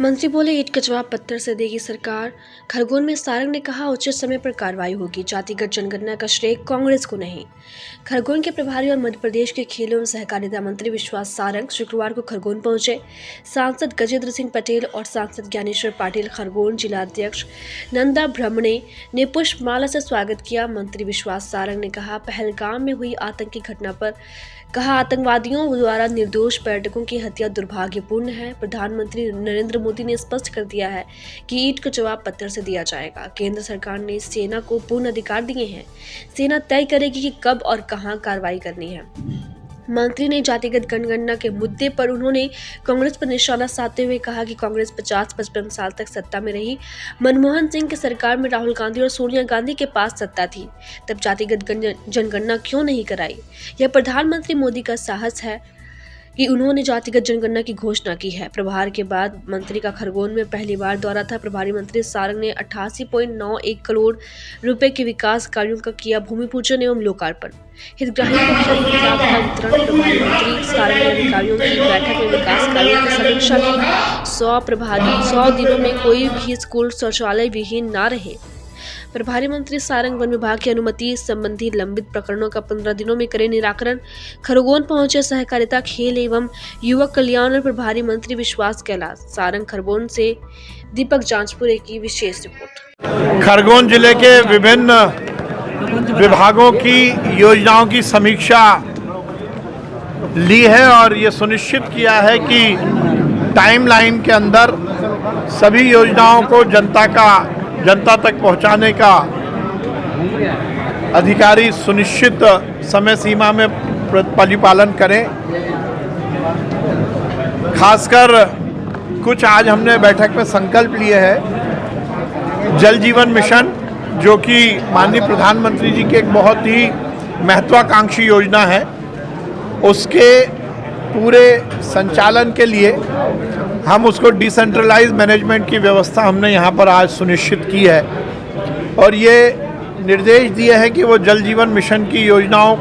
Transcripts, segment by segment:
मंत्री बोले, ईंट का जवाब पत्थर से देगी सरकार। खरगोन में सारंग ने कहा, उचित समय पर कार्रवाई होगी। जातिगत जनगणना का श्रेय कांग्रेस को नहीं। खरगोन के प्रभारी और मध्य प्रदेश के खेल एवं सहकारिता मंत्री विश्वास सारंग शुक्रवार को खरगोन पहुंचे। सांसद गजेंद्र सिंह पटेल और सांसद ज्ञानेश्वर पाटिल, खरगोन जिलाध्यक्ष नंदा ब्रह्मणे ने पुष्पमाला से स्वागत किया। मंत्री विश्वास सारंग ने कहा, पहलगाम में हुई आतंकी घटना पर आतंकवादियों द्वारा निर्दोष पर्यटकों की हत्या दुर्भाग्यपूर्ण है। प्रधानमंत्री नरेंद्र मोदी ने स्पष्ट कर दिया है कि ईंट का जवाब पत्थर से दिया जाएगा। केंद्र सरकार ने सेना को पूर्ण अधिकार दिए हैं। सेना तय करेगी कि कब और कहां कार्रवाई करनी है। मंत्री ने जातिगत जनगणना के मुद्दे पर उन्होंने कांग्रेस पर निशाना साधते हुए कहा कि कांग्रेस 50-55 साल तक सत्ता में रही। मनमोहन सिंह की सरकार में राहुल गांधी और सोनिया गांधी के पास सत्ता थी, तब जातिगत जनगणना क्यों नहीं कराई? यह प्रधानमंत्री मोदी का साहस है कि उन्होंने जातिगत जनगणना की घोषणा की है। प्रभार के बाद मंत्री का खरगोन में पहली बार दौरा था। प्रभारी मंत्री सारंग ने 88.91 करोड़ रुपए के विकास कार्यों का किया भूमि पूजन एवं लोकार्पण। हितग्राहियों को खरीद लाभ का वितरण। प्रभारी मंत्री सारंग ने अधिकारियों की बैठक में विकास कार्यों की समीक्षा की। 100 दिनों में कोई भी स्कूल शौचालय विहीन न रहे। प्रभारी मंत्री सारंग वन विभाग की अनुमति संबंधी लंबित प्रकरणों का 15 दिनों में करे निराकरण। खरगोन पहुंचे सहकारिता, खेल एवं युवक कल्याण और प्रभारी मंत्री विश्वास कैलाश सारंग। खरगोन से दीपक जांजपुरे की विशेष रिपोर्ट। खरगोन जिले के विभिन्न विभागों की योजनाओं की समीक्षा ली है और ये सुनिश्चित किया है कि टाइमलाइन के अंदर सभी योजनाओं को जनता तक पहुंचाने का अधिकारी सुनिश्चित समय सीमा में परिपालन करें। खासकर कुछ आज हमने बैठक में संकल्प लिए हैं। जल जीवन मिशन, जो कि माननीय प्रधानमंत्री जी की एक बहुत ही महत्वाकांक्षी योजना है, उसके पूरे संचालन के लिए हम उसको डिसेंट्रलाइज मैनेजमेंट की व्यवस्था हमने यहाँ पर आज सुनिश्चित की है और ये निर्देश दिए हैं कि वो जल जीवन मिशन की योजनाओं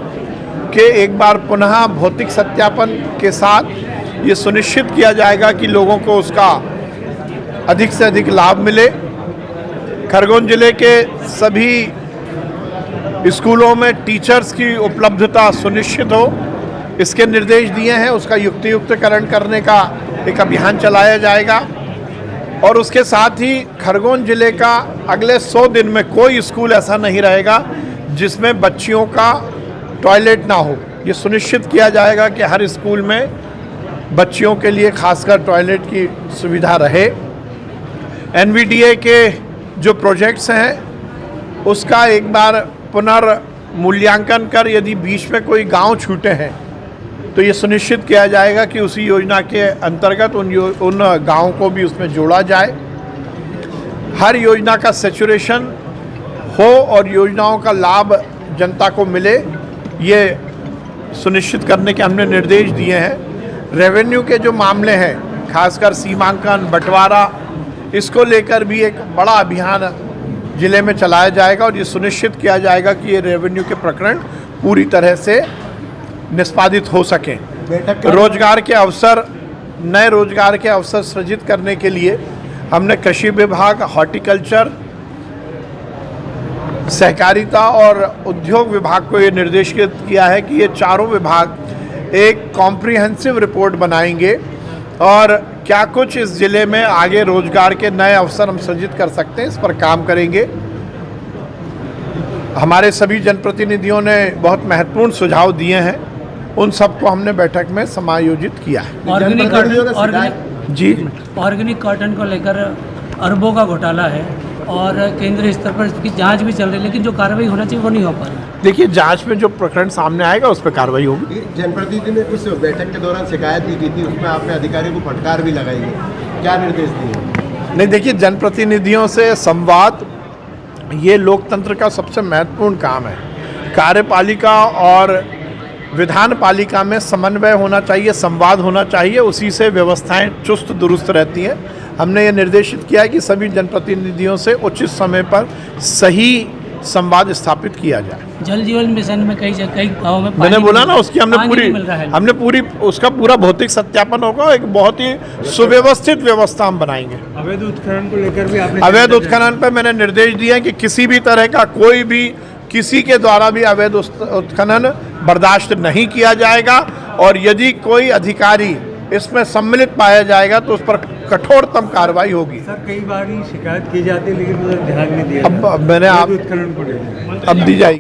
के एक बार पुनः भौतिक सत्यापन के साथ ये सुनिश्चित किया जाएगा कि लोगों को उसका अधिक से अधिक लाभ मिले। खरगोन जिले के सभी स्कूलों में टीचर्स की उपलब्धता सुनिश्चित हो, इसके निर्देश दिए हैं। उसका युक्तियुक्तकरण करने का एक अभियान चलाया जाएगा और उसके साथ ही खरगोन जिले का अगले 100 दिन में कोई स्कूल ऐसा नहीं रहेगा जिसमें बच्चियों का टॉयलेट ना हो। ये सुनिश्चित किया जाएगा कि हर स्कूल में बच्चियों के लिए खासकर टॉयलेट की सुविधा रहे। एनवीडीए के जो प्रोजेक्ट्स हैं उसका एक बार पुनर्मूल्यांकन कर यदि बीच में कोई गांव छूटे हैं तो ये सुनिश्चित किया जाएगा कि उसी योजना के अंतर्गत उन गाँवों को भी उसमें जोड़ा जाए। हर योजना का सैचुरेशन हो और योजनाओं का लाभ जनता को मिले, ये सुनिश्चित करने के हमने निर्देश दिए हैं। रेवेन्यू के जो मामले हैं, खासकर सीमांकन, बंटवारा, इसको लेकर भी एक बड़ा अभियान जिले में चलाया जाएगा और ये सुनिश्चित किया जाएगा कि ये रेवेन्यू के प्रकरण पूरी तरह से निष्पादित हो सकें। रोजगार के अवसर, नए रोजगार के अवसर सृजित करने के लिए हमने कृषि विभाग, हॉर्टिकल्चर, सहकारिता और उद्योग विभाग को ये निर्देशित किया है कि ये चारों विभाग एक कॉम्प्रिहेंसिव रिपोर्ट बनाएंगे और क्या कुछ इस जिले में आगे रोजगार के नए अवसर हम सृजित कर सकते हैं, इस पर काम करेंगे। हमारे सभी जनप्रतिनिधियों ने बहुत महत्वपूर्ण सुझाव दिए हैं, उन सबको हमने बैठक में समायोजित किया है। ऑर्गेनिक कॉटन को लेकर अरबों का घोटाला है और केंद्रीय स्तर पर इसकी जांच भी चल रही है, लेकिन जो कार्रवाई होना चाहिए वो नहीं हो पा रही। देखिए, जांच में जो प्रकरण सामने आएगा उस पर कार्रवाई होगी। जनप्रतिनिधि ने कुछ बैठक के दौरान शिकायत भी की थी, उसमें आपने अधिकारियों को फटकार भी लगाई है, क्या निर्देश दिए? नहीं, देखिए, जनप्रतिनिधियों से संवाद ये लोकतंत्र का सबसे महत्वपूर्ण काम है। कार्यपालिका और विधान पालिका में समन्वय होना चाहिए, संवाद होना चाहिए, उसी से व्यवस्थाएं चुस्त दुरुस्त रहती हैं। हमने ये निर्देशित किया है कि सभी जनप्रतिनिधियों से उचित समय पर सही संवाद स्थापित किया जाए। जल जीवन मिशन में कई गाँव में मैंने बोला ना, उसकी पानी नहीं मिल रहा है। उसका पूरा भौतिक सत्यापन होगा। एक बहुत ही सुव्यवस्थित व्यवस्था हम बनाएंगे। अवैध उत्खनन को लेकर भी आपने अवैध उत्खनन पर मैंने निर्देश दिए हैं कि किसी भी तरह का कोई भी किसी के द्वारा भी अवैध उत्खनन बर्दाश्त नहीं किया जाएगा, और यदि कोई अधिकारी इसमें सम्मिलित पाया जाएगा तो उस पर कठोरतम कार्रवाई होगी। सर कई बार ही शिकायत की जाती है लेकिन उधर ध्यान नहीं दिया अब मैंने आप उत्खनन को लेकर अब दी जाएगी।